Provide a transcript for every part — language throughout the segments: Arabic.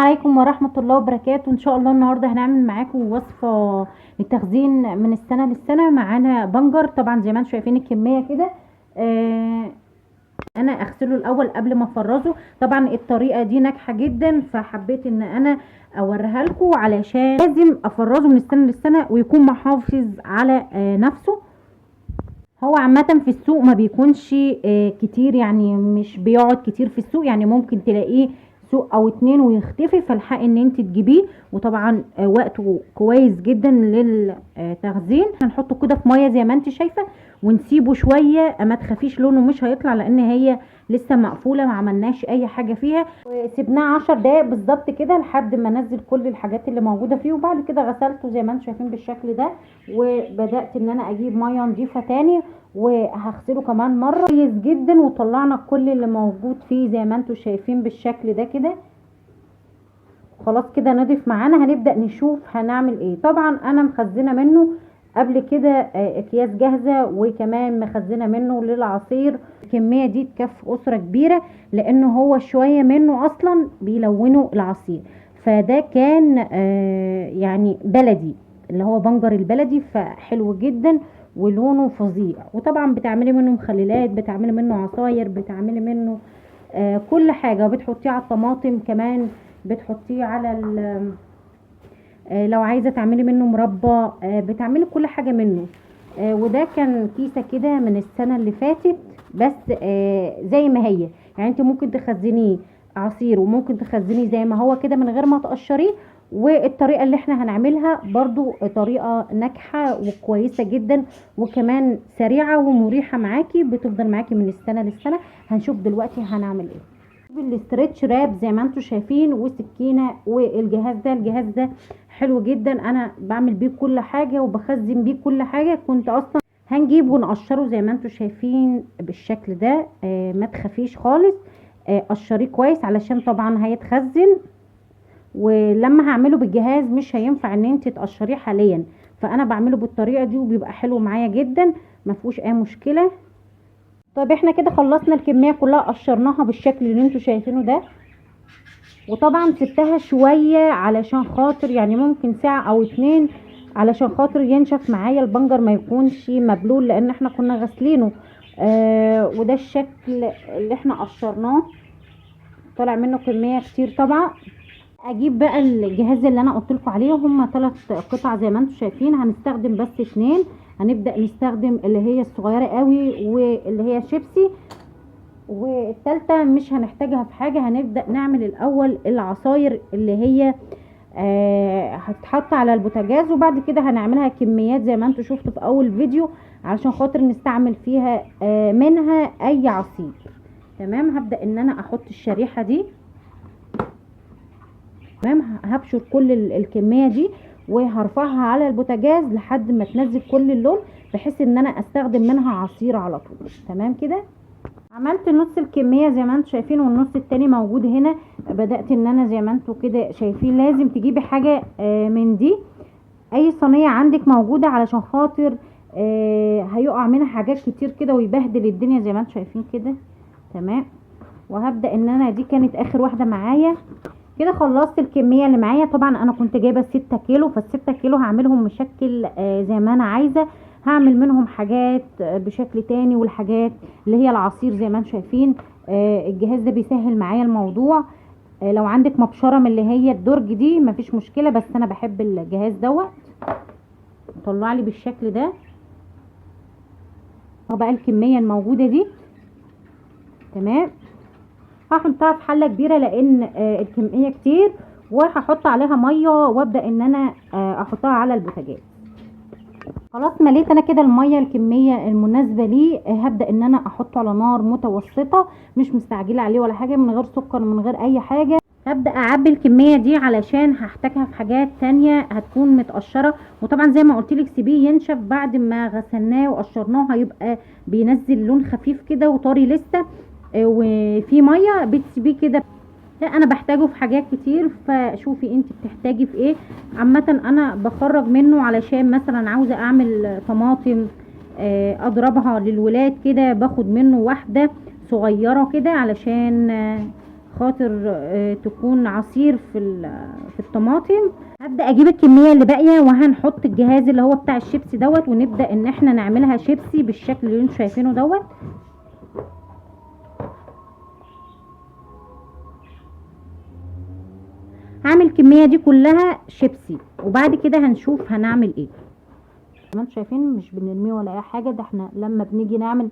عليكم ورحمة الله وبركاته. ان شاء الله النهاردة هنعمل معاكم وصفة للتخزين من السنة للسنة. معانا بنجر، طبعا زي ما انتم شايفين الكمية كده. انا اغسله الاول قبل ما افرزه. طبعا الطريقة دي ناجحة جدا، فحبيت ان انا اوريها لكم علشان لازم افرزه من السنة للسنة ويكون محافظ على نفسه. هو عامة في السوق ما بيكونش كتير، يعني مش بيقعد كتير في السوق، يعني ممكن تلاقيه سوق او اتنين ويختفي، فالحق ان انت تجيبيه. وطبعا وقته كويس جدا للتخزين. هنحطه كده في ميه زي ما انت شايفه ونسيبه شويه. ما تخافيش لونه مش هيطلع، لان هي لسه مقفوله، ما عملناش اي حاجه فيها. وسيبناه 10 دقايق بالظبط كده لحد ما انزل كل الحاجات اللي موجوده فيه. وبعد كده غسلته زي ما انتم شايفين بالشكل ده، وبدات ان انا اجيب ميه نظيفه تاني وهغسله كمان مره كويس جدا. وطلعنا كل اللي موجود فيه زي ما انتم شايفين بالشكل ده كده. خلاص كده نضيف معانا. هنبدا نشوف هنعمل ايه. طبعا انا مخزنه منه قبل كده اكياس جاهزه، وكمان مخزنه منه للعصير. الكميه دي تكفي اسره كبيره، لانه هو شويه منه اصلا بيلونوا العصير. فده كان يعني بلدي، اللي هو بنجر البلدي، فحلو جدا ولونه فظيع. وطبعا بتعملي منه مخللات، بتعملي منه عصاير، بتعملي منه كل حاجه. وبتحطيه على الطماطم كمان، بتحطيه على لو عايزه تعملي منه مربى، بتعملي كل حاجه منه. وده كان كيسه كده من السنه اللي فاتت، بس زي ما هي. يعني انت ممكن تخزنيه عصير، وممكن تخزنيه زي ما هو كده من غير ما تقشريه. والطريقه اللي احنا هنعملها برضو طريقه ناجحه وكويسه جدا، وكمان سريعه ومريحه معاكي، بتفضل معاكي من السنه للسنه. هنشوف دلوقتي هنعمل ايه. الاسترتش راب زي ما انتم شايفين، وسكينه. الجهاز ده حلو جدا، انا بعمل بيه كل حاجه وبخزن بيه كل حاجه. كنت اصلا هنجيب ونقشره زي ما انتم شايفين بالشكل ده. ما تخافيش خالص، قشريه كويس علشان طبعا هيتخزن. ولما هعمله بالجهاز مش هينفع ان انت تقشريه حاليا، فانا بعمله بالطريقه دي وبيبقى حلو معايا جدا، ما فيهوش اي مشكله. طيب احنا كده خلصنا الكميه كلها، قشرناها بالشكل اللي انتوا شايفينه ده. وطبعا سبتها شويه علشان خاطر، يعني ممكن ساعه او اتنين، علشان خاطر ينشف معايا البنجر ما يكونش مبلول، لان احنا كنا غاسلينه. وده الشكل اللي احنا قشرناه، طلع منه كميه كتير طبعا. اجيب بقى الجهاز اللي انا قلت لكم عليه. هم 3 قطع زي ما انتم شايفين، هنستخدم بس 2. هنبدا نستخدم اللي هي الصغيره قوي واللي هي شيبسي، والثالثه مش هنحتاجها في حاجه. هنبدا نعمل الاول العصاير اللي هي هتتحط على البوتاجاز، وبعد كده هنعملها كميات زي ما انتم شفتوا في اول فيديو، علشان خاطر نستعمل فيها منها اي عصير. تمام. هبدا ان انا احط الشريحه دي. تمام. هبشر كل الكميه دي وهرفعها على البوتاجاز لحد ما تنزل كل اللون، بحيث ان انا استخدم منها عصير على طول. تمام كده. عملت نص الكميه زي ما انتم شايفين، والنص التاني موجود هنا. بدات ان انا زي ما انتم كده شايفين، لازم تجيبي حاجه من دي، اي صينيه عندك موجوده، علشان خاطر هيقع منها حاجات كتير كده ويبهدل الدنيا زي ما انتم شايفين كده. تمام. وهبدا ان انا دي كانت اخر واحده معايا كده. خلصت الكميه اللي معايا. طبعا انا كنت جايبه 6 كيلو، فال6 كيلو هعملهم مشكل زي ما انا عايزه. هعمل منهم حاجات بشكل تاني، والحاجات اللي هي العصير زي ما انتم شايفين. الجهاز ده بيسهل معايا الموضوع. لو عندك مبشره من اللي هي الدرج دي مفيش مشكله، بس انا بحب الجهاز دوت. طلع لي بالشكل ده. بقى الكميه الموجوده دي. تمام. هحطها في حله كبيره لان الكميه كتير، وهحط عليها ميه وابدا ان انا احطها على البوتاجاز. خلاص مليت انا كده الميه الكميه المناسبه ليه. هبدا ان انا احطه على نار متوسطه، مش مستعجله عليه ولا حاجه، من غير سكر من غير اي حاجه. هبدا اعبي الكميه دي علشان هحتاجها في حاجات تانية هتكون متقشره. وطبعا زي ما قلت لك سيبيه ينشف. بعد ما غسلناه وقشرناه هيبقى بينزل لون خفيف كده وطري لسه، وفي ميه بتسيبيه كده. انا بحتاجه في حاجات كتير، فشوفي انت بتحتاجي في ايه. عامه انا بخرج منه علشان مثلا عاوزه اعمل طماطم اضربها للولاد كده، باخد منه واحده صغيره كده علشان خاطر تكون عصير في الطماطم. هبدا اجيب الكميه اللي باقيه وهنحط الجهاز اللي هو بتاع الشيبسي دوت، ونبدا ان احنا نعملها شيبسي بالشكل اللي انتوا شايفينه دوت. هعمل الكميه دي كلها شيبسي، وبعد كده هنشوف هنعمل ايه. زي ما انتوا شايفين مش بنرميه ولا اي حاجه، ده احنا لما بنيجي نعمل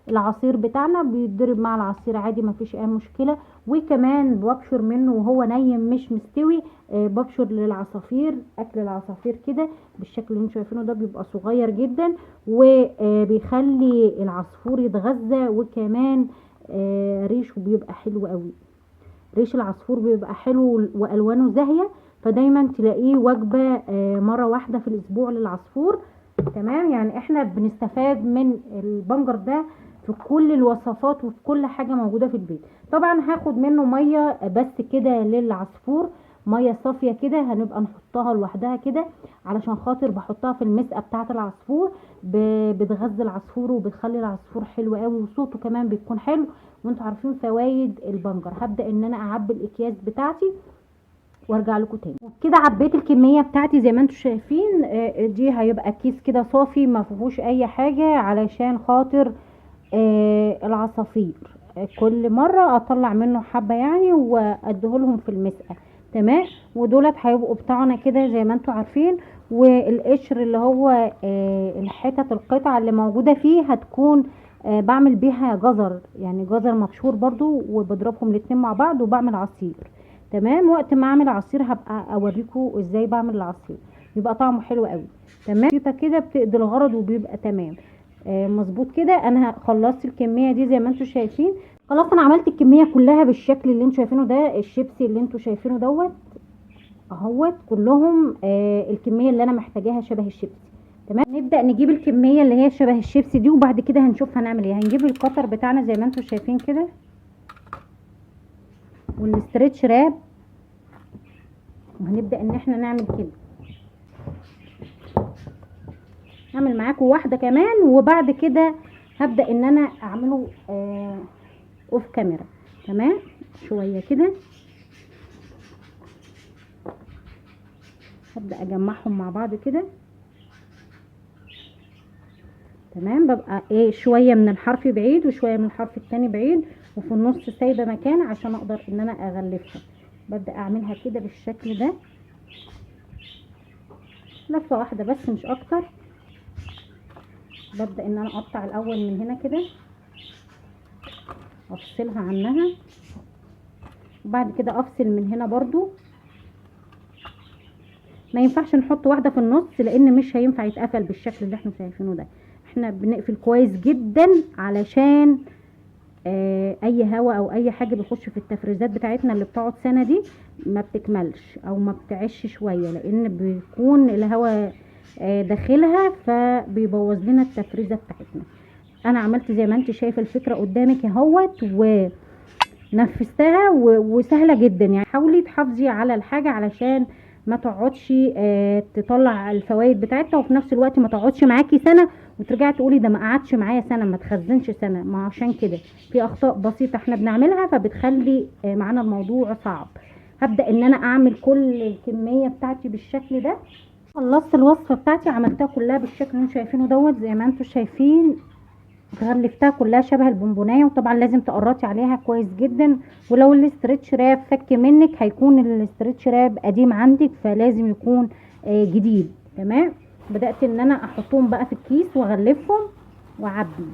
العصير بتاعنا بيتضرب مع العصير عادي، مفيش اي مشكله. وكمان ببشر منه وهو نايم مش مستوي، ببشر للعصافير، اكل العصافير كده بالشكل اللي انتوا شايفينه ده، بيبقى صغير جدا وبيخلي العصفور يتغذى، وكمان ريشه بيبقى حلو قوي. ريش العصفور بيبقى حلو والوانه زاهيه، فدايما تلاقيه وجبه مره واحده في الاسبوع للعصفور. تمام، يعني احنا بنستفاد من البنجر ده في كل الوصفات وفي كل حاجه موجوده في البيت. طبعا هاخد منه ميه بس كده للعصفور، ميه صافيه كده، هنبقى نحطها لوحدها كده علشان خاطر بحطها في المسقه بتاعه العصفور، بتغذي العصفور وبتخلي العصفور حلو قوي، وصوته كمان بيكون حلو. وانتوا عارفين فوائد البنجر. هبدا ان انا اعبي الاكياس بتاعتي وارجع لكم تاني. كده عبيت الكميه بتاعتي زي ما انتم شايفين. دي هيبقى كيس كده صافي ما فيهوش اي حاجه، علشان خاطر العصافير كل مره اطلع منه حبه يعني واديهولهم في المسقه. تمام، ودولت هيبقوا بتاعنا كده زي ما انتم عارفين. والقشر اللي هو الحتت القطع اللي موجوده فيه هتكون بعمل بيها جزر، يعني جزر مبشور برضو، وبضربهم الاتنين مع بعض وبعمل عصير. تمام، وقت ما اعمل عصير هبقى اوريكم ازاي بعمل العصير، بيبقى طعمه حلو قوي. تمام، بسيطه كده بتقضي الغرض وبيبقى تمام. مظبوط كده. انا خلصت الكميه دي زي ما انتم شايفين. خلاص انا عملت الكميه كلها بالشكل اللي انتم شايفينه ده. الشيبسي اللي انتم شايفينه دوت اهوت كلهم الكميه اللي انا محتاجاها شبه الشيبسي. تمام، نبدا نجيب الكميه اللي هي شبه الشيبسي دي، وبعد كده هنشوف هنعمل ايه. هنجيب القطر بتاعنا زي ما انتم شايفين كده، والاسترتش راب، وهنبدا ان احنا نعمل كده. هعمل معاكم واحده كمان، وبعد كده هبدا ان انا اعمله اوف كاميرا. تمام، شويه كده هبدا اجمعهم مع بعض كده. تمام، ببقى شويه من الحرف بعيد وشويه من الحرف التاني بعيد، وفي النص سايبه مكان عشان اقدر ان انا اغلفها. ببدا اعملها كده بالشكل ده، لفه واحده بس مش اكتر. ببدا ان انا اقطع الاول من هنا كده، افصلها عنها، وبعد كده افصل من هنا برضو. ما ينفعش نحط واحده في النص لان مش هينفع يتقفل بالشكل اللي احنا شايفينه ده. احنا بنقفل كويس جدا علشان اي هواء او اي حاجه بيخش في التفريزات بتاعتنا اللي بتقعد سنه دي ما بتكملش او ما بتعيش شويه، لان بيكون الهواء داخلها فبيبوظ لنا التفريزه بتاعتنا. انا عملت زي ما انت شايفه الفكره قدامك اهوت ونفذتها وسهله جدا. يعني حاولي تحافظي على الحاجه علشان ما تقعدش تطلع الفوائد بتاعتها، وفي نفس الوقت ما تقعدش معاكي سنه وترجعي تقولي ده ما قعدش معايا سنه، ما تخزنش سنه. ما عشان كده في اخطاء بسيطه احنا بنعملها فبتخلي معانا الموضوع صعب. هبدا ان انا اعمل كل الكميه بتاعتي بالشكل ده. خلصت الوصفه بتاعتي، عملتها كلها بالشكل اللي انتم شايفينه دوت. زي ما انتم شايفين غلفتها كلها شبه البونبونايه، وطبعا لازم تقرطي عليها كويس جدا. ولو الاسترتش راب فك منك هيكون الاسترتش راب قديم عندك، فلازم يكون جديد. تمام، بدات ان انا احطهم بقى في الكيس واغلفهم واعبي.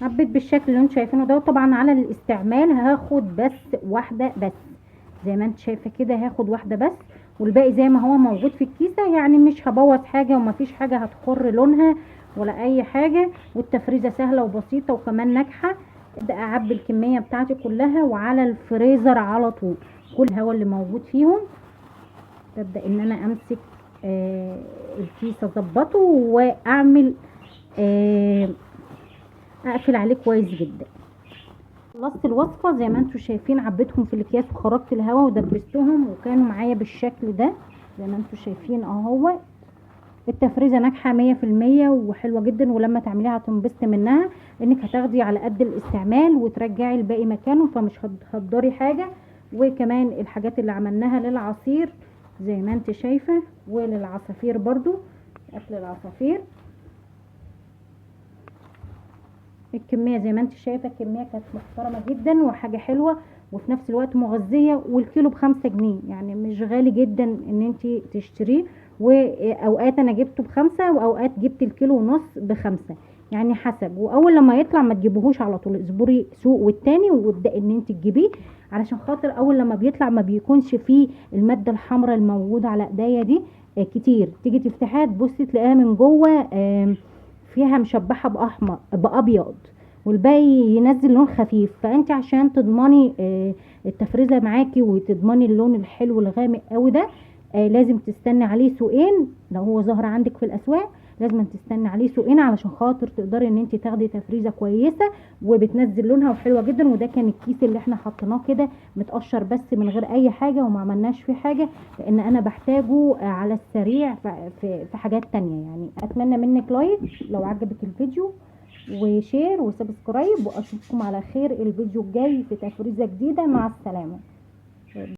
عبيت بالشكل اللي انتم شايفينه ده. طبعا على الاستعمال هاخد بس واحده بس، زي ما انت شايفه كده هاخد واحده بس، والباقي زي ما هو موجود في الكيسه. يعني مش هبوظ حاجه ومفيش حاجه هتخر لونها ولا اي حاجه، والتفريزه سهله وبسيطه وكمان ناجحه. ابدا اعبي الكميه بتاعتي كلها وعلى الفريزر على طول كل الهواء اللي موجود فيهم. ببدا ان انا امسك الكيس اظبطه واعمل اقفل عليه كويس جدا. خلصت الوصفه زي ما انتم شايفين، عبيتهم في الاكياس وخرجت الهواء ودبستهم وكانوا معايا بالشكل ده زي ما انتم شايفين اهو. التفريزه ناجحه 100% وحلوه جدا، ولما تعمليها هتنبسطي منها، انك هتاخدي على قد الاستعمال وترجعي الباقي مكانه، فمش هتهدري حاجه. وكمان الحاجات اللي عملناها للعصير زي ما انت شايفه، وللعصافير برضو اكل العصافير، الكميه زي ما انت شايفه الكميه كانت محترمه جدا وحاجه حلوه وفي نفس الوقت مغذيه، والكيلو ب5 جنيه، يعني مش غالي جدا ان انت تشتريه. واوقات انا جبته ب5 واوقات جبت الكيلو ونص ب5، يعني حسب. واول لما يطلع ما تجيبوهوش على طول، اصبري سوق والتاني وابدأي ان انت تجيبيه، علشان خاطر اول لما بيطلع ما بيكونش فيه المادة الحمراء الموجودة على ايديا دي كتير. تيجي تفتحيها تبصي تلاقيها من جوه فيها مشبحة باحمر بابيض، والباقي ينزل لون خفيف. فانت عشان تضمني التفريزه معاكي وتضمني اللون الحلو الغامق قوي ده، لازم تستني عليه سوقين. لو هو ظهر عندك في الاسواق لازم تستني عليه سوقين علشان خاطر تقدري ان انت تاخدي تفريزه كويسه وبتنزل لونها وحلوه جدا. وده كان الكيس اللي احنا حطيناه كده متقشر بس من غير اي حاجه وما عملناش فيه حاجه، لان انا بحتاجه على السريع في حاجات تانية. يعني اتمنى منك لايك لو عجبك الفيديو، وشير وسبسكرايب، واشوفكم على خير الفيديو الجاي في تفريزه جديده. مع السلامه.